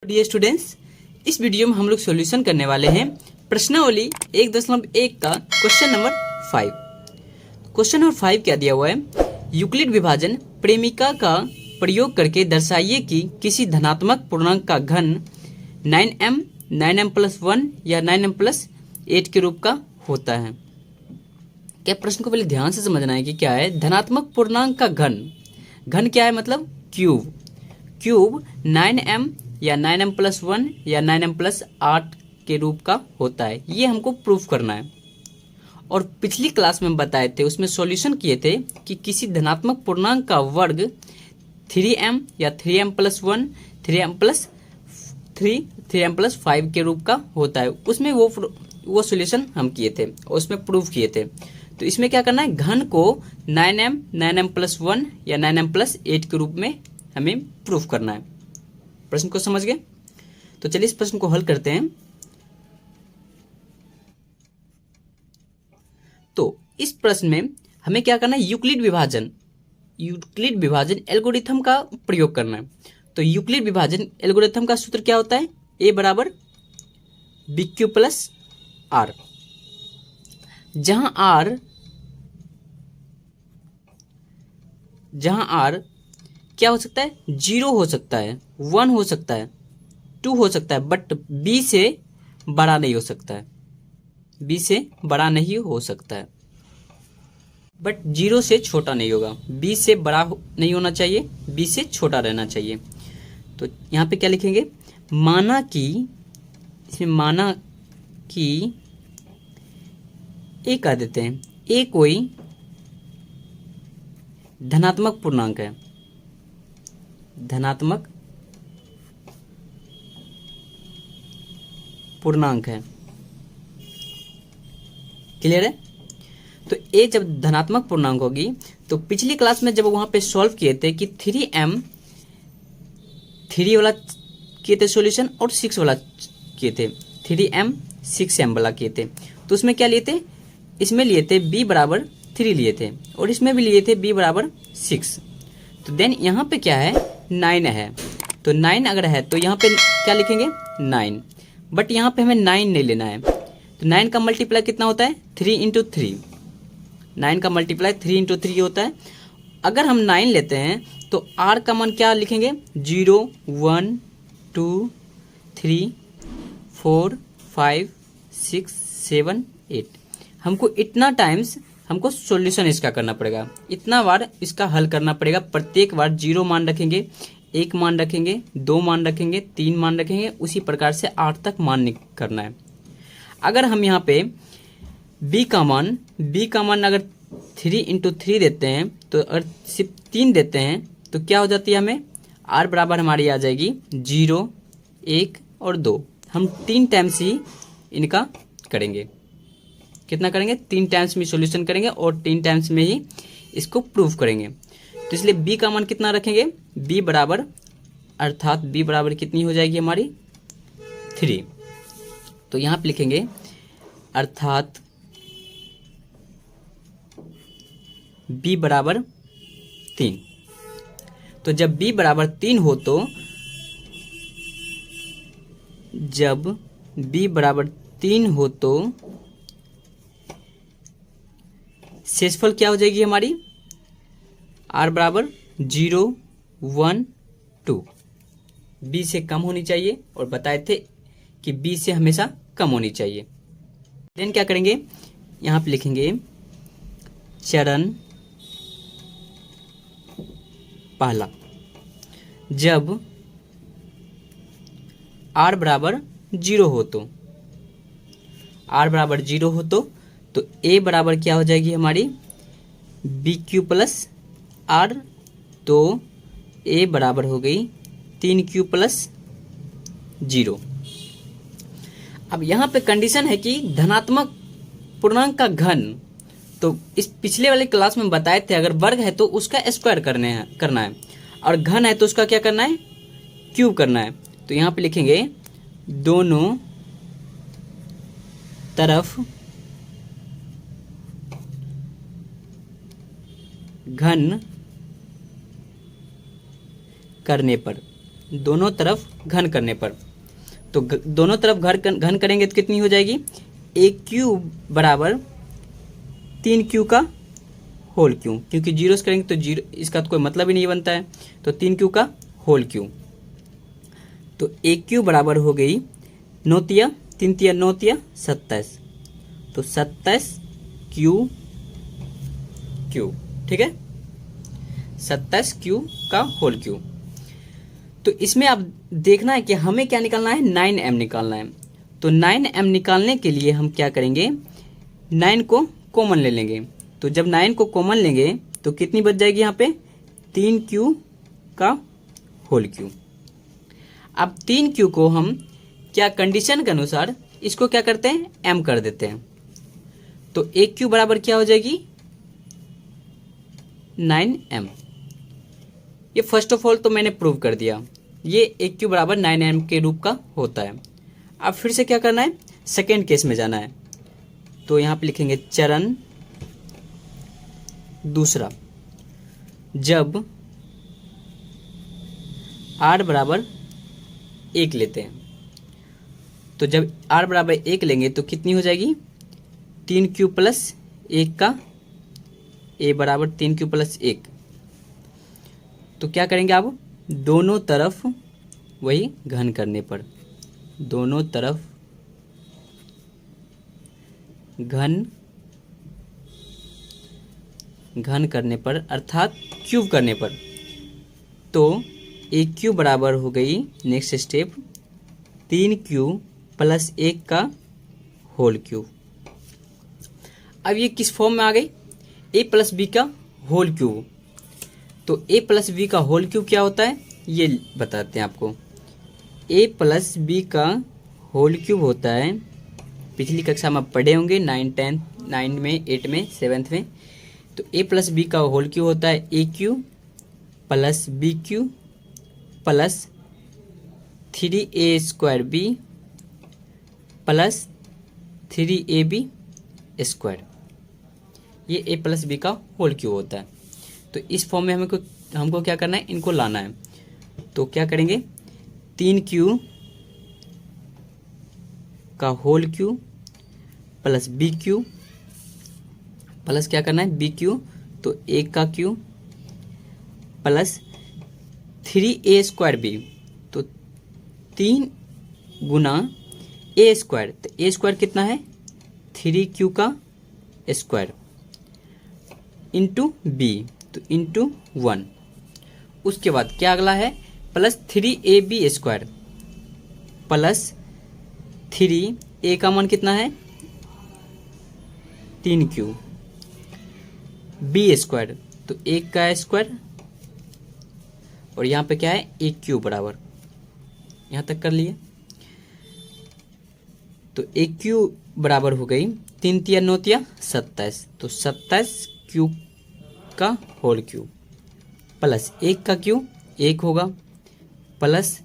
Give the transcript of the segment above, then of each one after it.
Dear students, इस video में हम लोग सॉल्यूशन करने वाले हैं प्रश्नावली 1.1 का क्वेश्चन नंबर 5। क्वेश्चन नंबर 5 क्या दिया हुआ है? यूक्लिड विभाजन प्रेमिका का प्रयोग करके दर्शाइए कि किसी धनात्मक पूर्णांक का घन 9m 9m+1 या 9m+8 के रूप का होता है। क्या प्रश्न को पहले ध्यान से समझना है कि क्या है धनात्मक पूर्णांक का घन। घन क्या है? मतलब क्यूब 9m या 9m+1 या 9m+8 के रूप का होता है। ये हमको प्रूफ करना है। और पिछली क्लास में बताए थे, उसमें सॉल्यूशन किए थे कि किसी धनात्मक पूर्णांक का वर्ग 3m या 3m+1 3m+3 3m+5 के रूप का होता है। उसमें वो सॉल्यूशन हम किए थे, उसमें प्रूफ किए थे। तो इसमें क्या करना है, घन को 9m 9m+1 या 9m+8 के रूप में हमें प्रूफ करना है। प्रश्न को समझ गए? तो चलिए इस प्रश्न को हल करते हैं। तो इस प्रश्न में हमें क्या करना है, यूक्लिड विभाजन एल्गोरिथम का प्रयोग करना है। तो यूक्लिड विभाजन एल्गोरिथम का सूत्र क्या होता है? a बराबर bq प्लस r, जहां r क्या हो सकता है? 0 हो सकता है, 1 हो सकता है, 2 हो सकता है, बट b से बड़ा नहीं हो सकता है। b से बड़ा नहीं हो सकता है, बट 0 से छोटा नहीं होगा। b से बड़ा नहीं होना चाहिए, b से छोटा रहना चाहिए। तो यहाँ पे क्या लिखेंगे? माना कि a कह देते हैं, a कोई धनात्मक पूर्णांक है, धनात्मक पूर्णांक है। क्लियर है? तो a जब धनात्मक पूर्णांक होगी, तो पिछली क्लास में जब वहां पे सॉल्व किए थे कि 3 वाला किए थे सॉल्यूशन और 6 वाला किए थे, 3m 6m वाला किए थे। तो उसमें क्या लिए थे? इसमें लिए थे b बराबर 3 लिए थे और इसमें भी लिए थे b बराबर 6। तो देन यहाँ पे क्या है? 9 है। तो 9 अगर है तो यहाँ पे क्या लिखेंगे? 9। बट यहाँ पे हमें 9 नहीं लेना है। तो 9 का मल्टीप्लाई कितना होता है? 3 × 3। 9 का मल्टीप्लाई 3 × 3 होता है। अगर हम 9 लेते हैं तो r का मान क्या लिखेंगे? 0 1 2 3 4 5 6 7 8। हमको इतना टाइम्स हमको सॉल्यूशन इसका करना पड़ेगा, इतना बार इसका हल करना पड़ेगा। प्रत्येक बार 0 मान रखेंगे, 1 मान रखेंगे, 2 मान रखेंगे, 3 मान रखेंगे, उसी प्रकार से 8 तक मान करना है। अगर हम यहाँ पे b का मान अगर 3 × 3 देते हैं, तो अगर सिर्फ 3 देते हैं तो क्या हो जाती है? हमें r बराबर हमारी आ जाएगी 0 1 और 2। हम 3 टाइम्स ही इनका करेंगे। कितना करेंगे? 3 टाइम्स में सॉल्यूशन करेंगे और 3 टाइम्स में ही इसको प्रूव करेंगे। तो इसलिए b का मान कितना रखेंगे? b बराबर, अर्थात b बराबर कितनी हो जाएगी हमारी? 3। तो यहाँ पे लिखेंगे अर्थात b बराबर 3। तो जब b बराबर 3 हो तो शेषफल क्या हो जाएगी हमारी? r बराबर 0 1 2। b से कम होनी चाहिए और बताए थे कि b से हमेशा कम होनी चाहिए। देन क्या करेंगे? यहाँ पे लिखेंगे चरण पहला, जब r बराबर 0 हो तो a बराबर क्या हो जाएगी हमारी? bq plus r। तो a बराबर हो गई 3q प्लस 0। अब यहाँ पे कंडीशन है कि धनात्मक पूर्णांक का घन। तो इस पिछले वाले क्लास में बताए थे, अगर वर्ग है तो उसका स्क्वायर करना है और घन है तो उसका क्या करना है? क्यूब करना है। तो यहाँ पे लिखेंगे दोनों तरफ घन करने पर दोनों तरफ घन करने पर, तो दोनों तरफ घन करेंगे तो कितनी हो जाएगी, ए क्यू बराबर 3Q का होल क्यू, क्योंकि जीरोस करेंगे तो जीरो, इसका तो कोई मतलब ही नहीं बनता है, तो 3Q का होल क्यू। तो ए क्यू बराबर हो गई 9 तिया 3 तिया 9 तिया 27, तो 27 क्यू, ठीक है, 27 क्यू का होल क्यू। तो इसमें आप देखना है कि हमें क्या निकालना है, 9m निकालना है। तो 9m निकालने के लिए हम क्या करेंगे, 9 को कॉमन ले लेंगे। तो जब 9 को कॉमन लेंगे तो कितनी बच जाएगी यहाँ पे, 3Q का होल क्यू। अब 3Q को हम क्या कंडीशन के अनुसार इसको क्या करते हैं, m कर देते हैं। तो 1Q बराबर क्या हो जाएगी, 9m। ये फर्स्ट ऑफ ऑल तो मैंने प्रूव कर दिया, ये 1Q बराबर 9m के रूप का होता है। अब फिर से क्या करना है, सेकेंड केस में जाना है। तो यहाँ पे लिखेंगे चरण दूसरा, जब r बराबर 1 लेते हैं। तो जब r बराबर 1 लेंगे तो कितनी हो जाएगी, 3Q प्लस 1 का a बराबर 3Q प्लस 1। तो क्या करेंगे आप, दोनों तरफ वही घन करने पर, दोनों तरफ घन करने पर अर्थात क्यूब करने पर, तो ए क्यू बराबर हो गई, नेक्स्ट स्टेप 3Q प्लस 1 का होल क्यूब। अब ये किस फॉर्म में आ गई, a प्लस बी का होल क्यूब। तो a प्लस बी का होल क्यूब क्या होता है, ये बताते हैं आपको। a प्लस बी का होल क्यूब होता है, पिछली कक्षा में आप पढ़े होंगे 9, 10, 9 में, 8 में, 7th में। तो a प्लस बी का होल क्यूब होता है A Q plus B Q plus 3a² b plus 3ab²। ये a प्लस बी का होल क्यूब होता है। तो इस फॉर्म में हमको क्या करना है, इनको लाना है। तो क्या करेंगे, 3Q का whole cube plus B Q plus क्या करना है, बी क्यू, तो 1 का क्यू प्लस 3a²b, तो 3 गुना a², तो a² कितना है, 3Q का स्क्वायर इंटू बी, तो इंटू 1। उसके बाद क्या अगला है, प्लस 3ab² प्लस 3a का मान कितना है, 3Q, b², तो 1 का स्क्वायर, और यहाँ पे क्या है, 1Q बराबर, यहाँ तक कर लिए। तो 1Q बराबर हो गई 3 तिया 9 तिया 27, तो 27Q का होल क्यूब प्लस 1 का क्यू 1 होगा, प्लस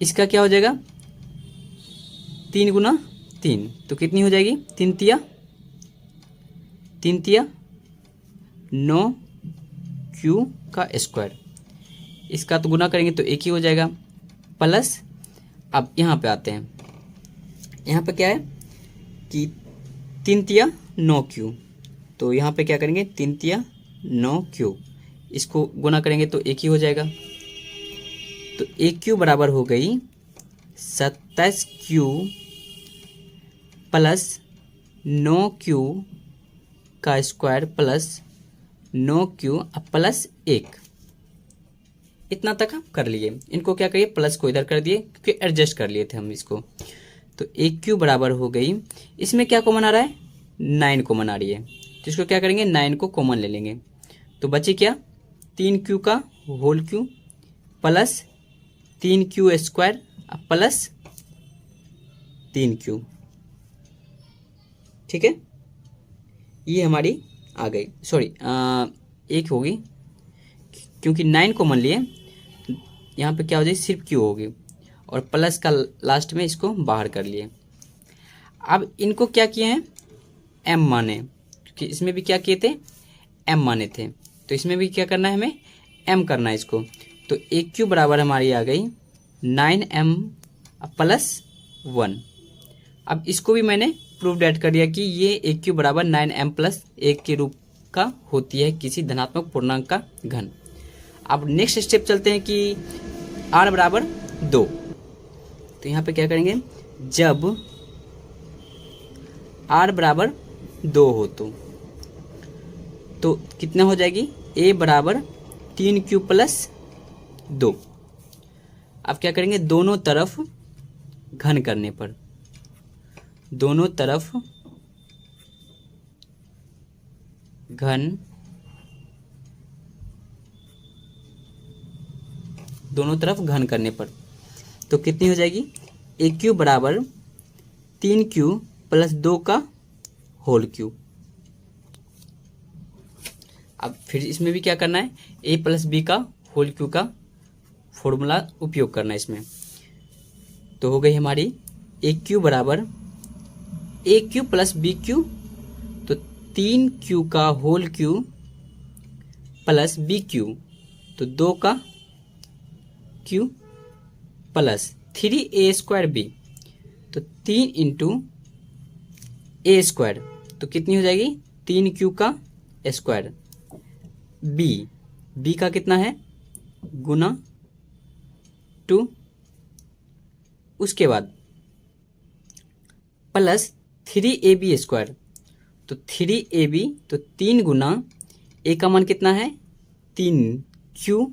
इसका क्या हो जाएगा, 3 गुना 3, तो कितनी हो जाएगी, 3 तिया 9Q का स्क्वायर। इसका तो गुना करेंगे तो 1 ही हो जाएगा, प्लस अब यहाँ पे आते हैं, यहाँ पे क्या है कि 3 तिया 9Q, तो यहाँ पे क्या करेंगे, 3 तिया 9Q, इसको गुना करेंगे तो 1 ही हो जाएगा। तो 1Q बराबर हो गई 27Q प्लस 9Q का स्क्वायर प्लस 9Q प्लस 1। इतना तक हम कर लिए। इनको क्या करिए, प्लस को इधर कर दिए क्योंकि एडजस्ट कर लिए थे हम इसको। तो 1Q बराबर हो गई, इसमें क्या कॉमन आ रहा है, 9 कॉमन आ रही है, तो इसको क्या करेंगे, 9 को कॉमन ले लेंगे। तो बचे क्या, 3Q का whole Q plus 3Q² plus 3Q। ठीक है, ये हमारी आ गई, सॉरी 1 होगी क्योंकि 9 कॉमन लिए, यहाँ पे क्या हो जाए, सिर्फ Q होगी, और प्लस का लास्ट में इसको बाहर कर लिए। अब इनको क्या किए हैं, m माने, क्योंकि इसमें भी क्या किए थे, m माने थे, तो इसमें भी क्या करना है, हमें m करना है इसको। तो ए क्यू बराबर हमारी आ गई 9m प्लस 1। अब इसको भी मैंने प्रूफ डेट कर दिया कि ये ए क्यू बराबर 9m प्लस 1 के रूप का होती है किसी धनात्मक पूर्णांक का घन। अब नेक्स्ट स्टेप चलते हैं कि r बराबर 2। तो यहाँ पे क्या करेंगे, जब r बराबर 2 हो तो कितना हो जाएगी, a बराबर 3q प्लस 2। अब क्या करेंगे, दोनों तरफ घन करने पर, दोनों तरफ घन, दोनों तरफ घन करने पर तो कितनी हो जाएगी, ए क्यू बराबर 3q प्लस 2 का होल क्यूब। अब फिर इसमें भी क्या करना है, a प्लस बी का होल क्यूब का फॉर्मूला उपयोग करना है इसमें। तो हो गई हमारी ए क्यू बराबर A Q plus B Q, तो 3q का whole cube plus B Q, तो 2 का क्यू प्लस 3a² बी, तो 3 इंटू ए स्क्वायर, तो कितनी हो जाएगी 3q का स्क्वायर, बी का कितना है गुना 2, उसके बाद प्लस 3ab², तो 3ab, तो 3 गुना ए का मान कितना है 3q,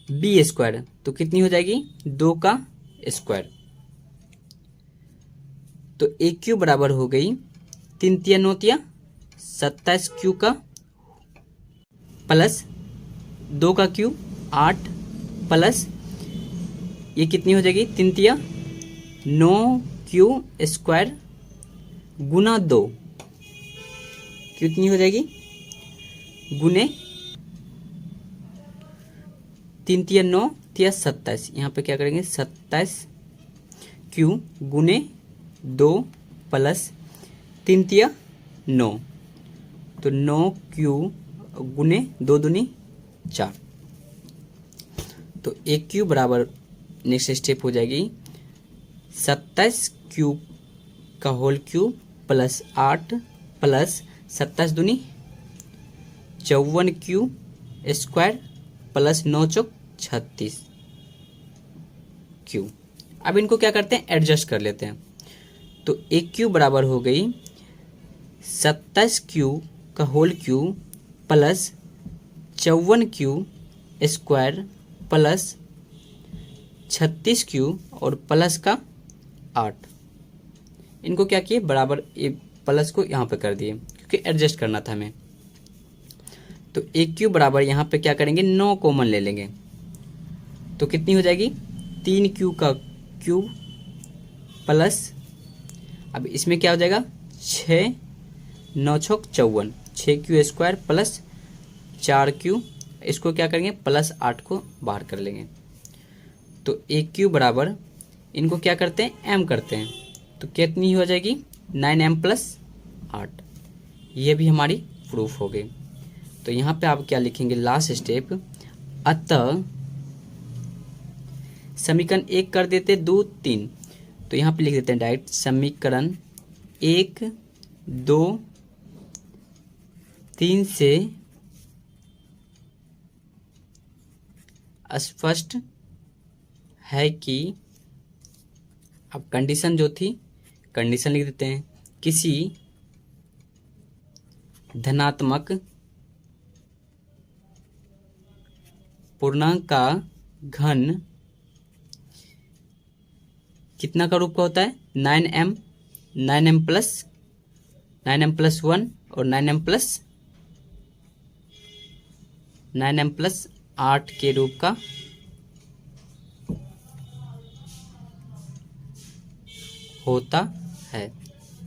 b², तो कितनी हो जाएगी 2 का स्क्वायर। तो ए क्यू बराबर हो गई 3 तिया 9 तिया 27q का प्लस 2 का क्यूब 8 प्लस ये कितनी हो जाएगी 3 तिया 9q² गुना 2, कितनी हो जाएगी गुने 3 तिया 9 तिया 27, यहाँ पे क्या करेंगे 27q गुने 2 प्लस 3 तिया 9, तो 9q गुने 2 दूनी 4, तो ए क्यू बराबर नेक्स्ट स्टेप हो जाएगी 27q का होल क्यूब प्लस 8 प्लस 27 दूनी 54q² प्लस 9 चौक 36 q। अब इनको क्या करते हैं, एडजस्ट कर लेते हैं। तो ए क्यू बराबर हो गई 27q का whole cube plus 54q² plus 36q और प्लस का 8, इनको क्या किए बराबर, ए प्लस को यहाँ पे कर दिए क्योंकि एडजस्ट करना था हमें। तो ए क्यू बराबर यहाँ पे क्या करेंगे 9 कॉमन ले लेंगे, तो कितनी हो जाएगी 3q का क्यूब प्लस, अब इसमें क्या हो जाएगा 6 9 छक 54, 6q² प्लस 4q, इसको क्या करेंगे प्लस 8 को बाहर कर लेंगे। तो ए क्यू बराबर इनको क्या करते हैं m करते हैं, तो कितनी हो जाएगी 9m प्लस 8, ये भी हमारी प्रूफ हो गई। तो यहाँ पे आप क्या लिखेंगे लास्ट स्टेप, अतः समीकरण 1 कर देते 2 3, तो यहाँ पे लिख देते हैं डायरेक्ट समीकरण 1 2 3 से स्पष्ट है कि, अब कंडीशन जो थी कंडीशन लिख देते हैं, किसी धनात्मक पूर्णांक का घन कितना का रूप का होता है 9m प्लस 1 और 9m प्लस 8 के रूप का होता है।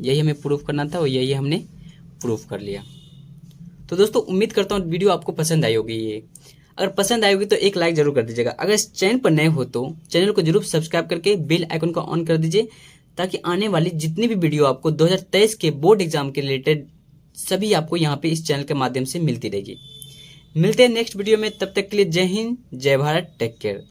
यही हमें प्रूफ करना था और यही हमने प्रूफ कर लिया। तो दोस्तों उम्मीद करता हूँ वीडियो आपको पसंद आई होगी। ये अगर पसंद आई होगी तो एक लाइक जरूर कर दीजिएगा। अगर इस चैनल पर नए हो तो चैनल को जरूर सब्सक्राइब करके बेल आइकन को ऑन कर दीजिए, ताकि आने वाली जितनी भी वीडियो आपको 2023 के बोर्ड एग्जाम के रिलेटेड सभी आपको यहाँ पे इस चैनल के माध्यम से मिलती रहेगी। मिलते हैं नेक्स्ट वीडियो में, तब तक के लिए जय हिंद, जय भारत, टेक केयर।